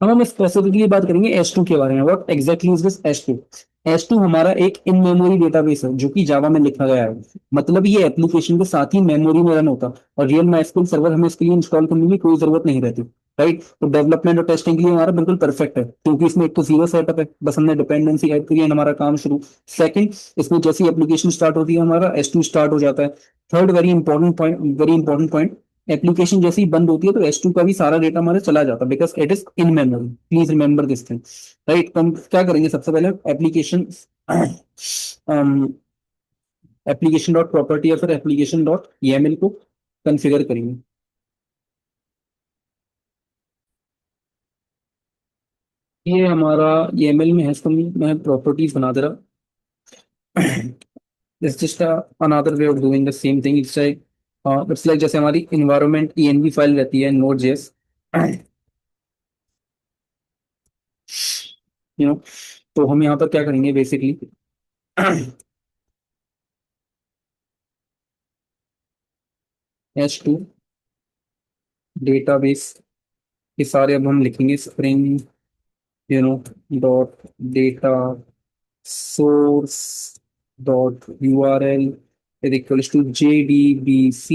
अब हम स्पेसिफिकली बात करेंगे S2 के बारे में। What exactly is this S2? S2 हमारा एक इन मेमोरी डेटाबेस है जो कि जावा में लिखा गया है। मतलब ये एप्लीकेशन के साथ ही मेमोरी में रन होता है, और रियल माइस्क्यूल सर्वर हमें इसके लिए इंस्टॉल करने की कोई जरूरत नहीं रहती। राइट, तो डेवलपमेंट और टेस्टिंग के लिए हमारा बिल्कुल परफेक्ट है, क्योंकि इसमें एक तो जीरो सेटअप है, बस हमने डिपेंडेंसी ऐड करी है, हमारा काम शुरू। सेकंड, इसमें जैसी एप्लीकेशन स्टार्ट होती है हमारा S2 स्टार्ट हो जाता है। Third, very important point, application जैसे ही बंद होती है तो S2 का भी सारा डेटा हमारे चला जाता है, because it is in memory. Please remember this thing. Right, तो हम क्या करेंगे, सबसे पहले एप्लीकेशन एप्लीकेशन डॉट प्रॉपर्टी या फिर एप्लीकेशन डॉट YAML को कॉन्फ़िगर करेंगे। ये हमारा YAML में है, इसको मैं प्रॉपर्टीज बना दे रहा। It's just another way of doing the same thing. It's like जैसे हमारी इन्वायरमेंट env फाइल रहती है नोड जेएस, यू नो। तो हम यहाँ पर क्या करेंगे बेसिकली, S2 डेटाबेस ये सारे अब हम लिखेंगे spring, you know, dot data source dot URL is equals to JDBC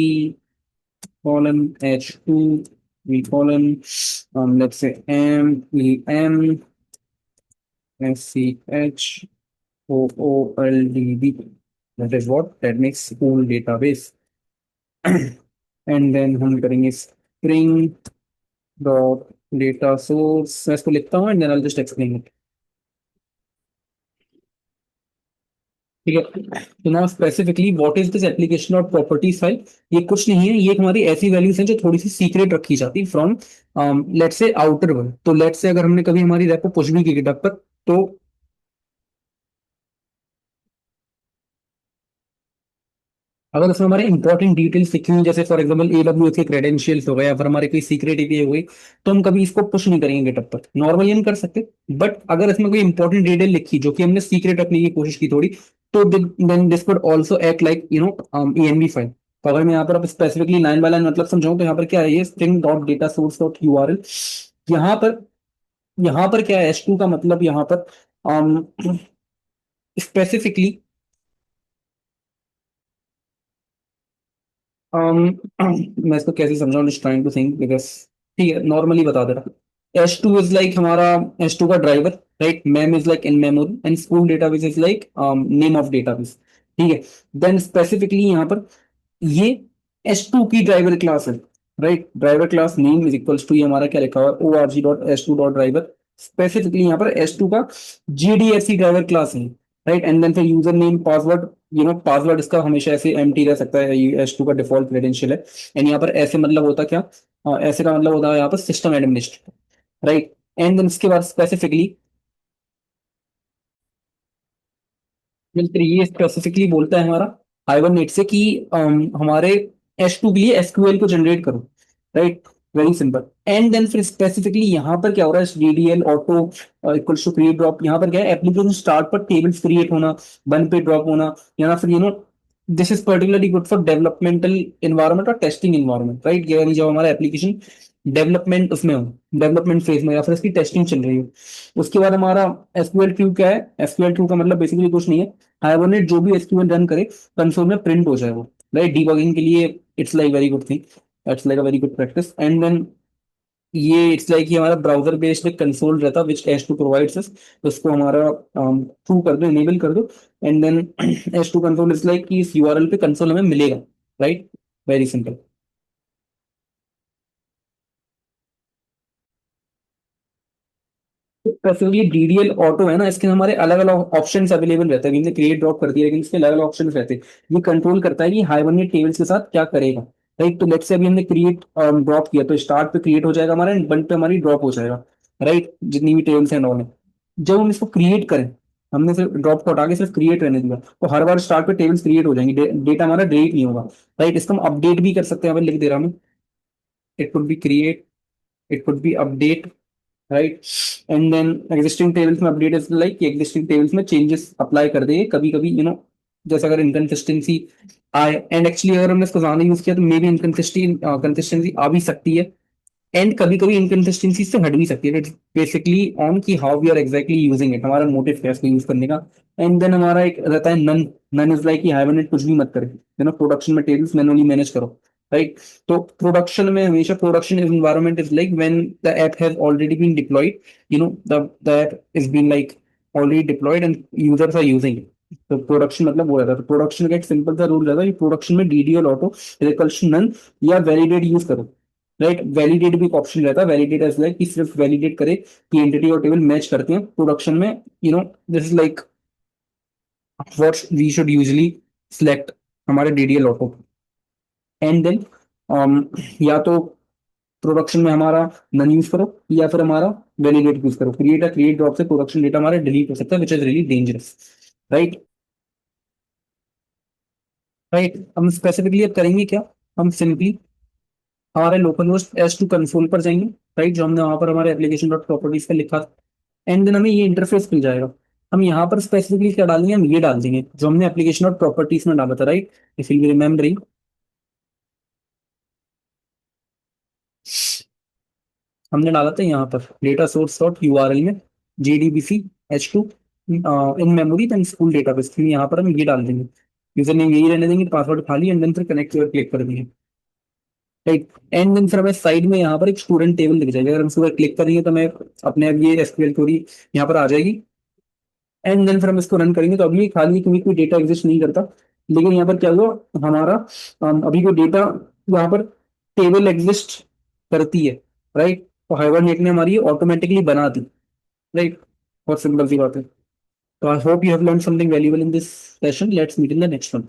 colon H2 v colon let's say MEMSCHOOLDB. That is what that makes school database. And then हम करेंगे string dot data source, मैं इसको लिखता हूँ and then I'll just explain it. ठीक है, तो now specifically what is this application और प्रॉपर्टीज फाइल? ये कुछ नहीं है, ये एक हमारी ऐसी वैल्यूज हैं जो थोड़ी सी सीक्रेट रखी जाती है from let's say outer world. तो लेट्स से अगर हमने कभी हमारी रेपो पुश भी की गिटहब पर, तो अगर उसमें हमारे इंपॉर्टेंट डिटेल्स लिखी हुई, जैसे फॉर एग्जांपल AWS के क्रेडेंशियल्स हो गए या फिर हमारे कोई सीक्रेट एपीआई हो गई, तो हम कभी इसको पुश नहीं करेंगे गिटहब पर, नॉर्मली हम कर सकते। बट अगर इसमें कोई इंपॉर्टेंट डिटेल लिखी जो कि हमने सीक्रेट रखने की कोशिश की थोड़ी, तो then this could also act like env file. तो अगर मैं यहाँ पर अब स्पेसिफिकली लाइन बाय लाइन मतलब समझाऊं, तो यहाँ पर क्या है, ये string dot data source dot URL. यहाँ पर यहाँ पर क्या है, S2 का मतलब यहाँ पर स्पेसिफिकली मैं इसको कैसे समझाऊं, just trying to think because, ठीक है नॉर्मली बता दे रहा। S2 इज लाइक हमारा, S2 का driver, right, mem is like in memory and school database is like name of database. ठीक है, देन स्पेसिफिकली यहाँ पर ये S2 की ड्राइवर क्लास है। Right, driver class name is equals to, ये हमारा क्या लिखा हुआ है, org.s2.driver। स्पेसिफिकली यहाँ पर S2 का GDSC ड्राइवर क्लास है। राइट, एंड देन फिर यूजर नेम पासवर्ड, पासवर्ड इसका हमेशा ऐसे एम्प्टी रह सकता है, ये S2 का डिफॉल्ट क्रेडेंशियल है। एंड यहाँ पर ऐसे मतलब होता क्या, ऐसे का मतलब होता है यहाँ पर system administrator. Right, and then इसके बाद स्पेसिफिकली फिर ये स्पेसिफिकली बोलता है हमारा हाइबरनेट से कि हमारे S2 के लिए SQL को जनरेट करो। Right, very simple. And then फिर स्पेसिफिकली यहाँ पर क्या हो रहा है, DDL auto equals to create drop. यहाँ पर क्या है, एप्लीकेशन स्टार्ट पर टेबल्स क्रिएट होना, बंद पे ड्रॉप होना, या फिर this is particularly good for developmental environment और टेस्टिंग इन्वायरमेंट। राइट, यानी जब हमारा एप्लीकेशन डेवलपमेंट उसमें हो, डेवलपमेंट फेज में, या फिर इसकी टेस्टिंग चल रही है। उसके बाद हमारा SQL क्यू क्या है, SQL क्यू का मतलब बेसिकली कुछ नहीं है, हाइबरनेट जो भी एसक्यूएल रन करे कंसोल में प्रिंट हो जाए वो। राइट, डीबगिंग के लिए it's like very good thing, it's like a very good practice. And then ये इट्स लाइक ये हमारा ब्राउजर बेस्ड कंसोल रहता विच S2 प्रोवाइड्स अस। तो इसको हमारा ट्रू कर दो, इनेबल कर दो। And then S2 console is like कि इस URL पे कंसोल हमें मिलेगा। Right, very simple. Specifically DDL auto है ना, इसके हमारे अलग अलग ऑप्शंस अवेलेबल रहते हैं। हमने क्रिएट ड्रॉप कर दिया, लेकिन इसके अलग अलग ऑप्शंस रहते हैं। ये कंट्रोल करता है कि हाइबरनेट टेबल्स के साथ क्या करेगा। राइट, तो लेट्स से अभी हमने क्रिएट ड्रॉप किया, तो स्टार्ट पे क्रिएट हो जाएगा हमारा एंड बंद पे हमारी ड्रॉप हो जाएगा। राइट, जितनी भी टेबल्स एंड ऑल है, जब हम इसको क्रिएट करें, हमने सिर्फ ड्रॉप को हटा के सिर्फ क्रिएट रहने दिया, तो हर बार स्टार्ट पे टेबल्स क्रिएट हो जाएंगे, डेटा हमारा डिलीट नहीं होगा। राइट, इसको हम अपडेट भी कर सकते हैं, यहाँ पे लिख दे रहा हूँ मैं, it could be create, it could be update. Right, and then existing tables में update is like existing tables में चेंजेस अप्लाई कर देंगे कभी कभी, जैसे अगर इनकन्सिस्टेंसी आए, एंड एक्चुअली अगर हमने इसको ज्यादा यूज किया तो मे बी इनकन्सिस्टेंसी आ भी सकती है। एंड कभी कभी इनकन्सिस्टेंसी से हट भी सकती है। इट्स बेसिकली ऑन की how we are exactly using it, हमारा मोटिव क्या है इसको यूज करने का। एंड देन हमारा एक रहता है none. None is like Hibernate कुछ भी मत करे, प्रोडक्शन में टेबल्स मैनुअली मैनेज करो, राइट। तो प्रोडक्शन में हमेशा production environment is like when the app has already been deployed, the app is been like already deployed and users are using it. तो प्रोडक्शन मतलब वो रहता है। तो प्रोडक्शन का एक सिंपल सा रूल रहता है कि प्रोडक्शन में डीडी और ऑटो नन या वैलिडेट यूज करो, राइट। वैलिडेट भी एक ऑप्शन रहता है। वैलिडेट एज लाइक कि सिर्फ वैलिडेट करे कि एंटिटी और टेबल मैच करते हैं प्रोडक्शन में, this is like what we should usually select हमारे डीडीएल ऑटो। एंड देन या तो प्रोडक्शन में हमारा नन यूज करो या फिर हमारा वैलिडेट यूज करो। क्रिएट ड्रॉप से प्रोडक्शन डेटा हमारा डिलीट हो सकता है, which is really dangerous, right. Right, हम स्पेसिफिकली अब करेंगे क्या, हम सिंपली हमारे local host S two console पर जाएंगे, राइट, जो हमने वहां पर हमारे एप्लीकेशन डॉट प्रॉपर्टीज पे लिखा था। एंड देन हमें ये इंटरफेस मिल जाएगा। हम यहाँ पर स्पेसिफिकली क्या डालेंगे, हम ये डाल देंगे जो हमने एप्लीकेशन डॉट प्रॉपर्टीज में डाला था, राइट। इफ यू रिमेम्बरिंग, हमने डाला था यहाँ पर डेटा सोर्स डॉट यूआरएल में JDBC H2 in memory then school database, यहाँ पर हम ये डाल देंगे। यूजर नेम यही रहने देंगे, पासवर्ड खाली, एंड देन फिर कनेक्ट क्लिक कर देंगे, राइट। एंड देन फिर हमें साइड में यहाँ पर एक स्टूडेंट टेबल दिख जाएगा। अगर हम इस पर क्लिक करेंगे तो मैं अपने आप ये एसक्यूएल क्वेरी यहाँ पर आ जाएगी। एंड देन फिर हम इसको रन करेंगे तो अभी खाली क्योंकि कोई डेटा एग्जिस्ट नहीं करता, लेकिन यहाँ पर क्या हुआ हमारा, अभी कोई डेटा यहाँ पर टेबल एग्जिस्ट करती है, राइट। तो हाइबरनेट ने हमारी ऑटोमेटिकली बना दी, राइट। बहुत सिंपल सी बात है। तो I hope you have learn something valuable in this session. Let's meet in the next one.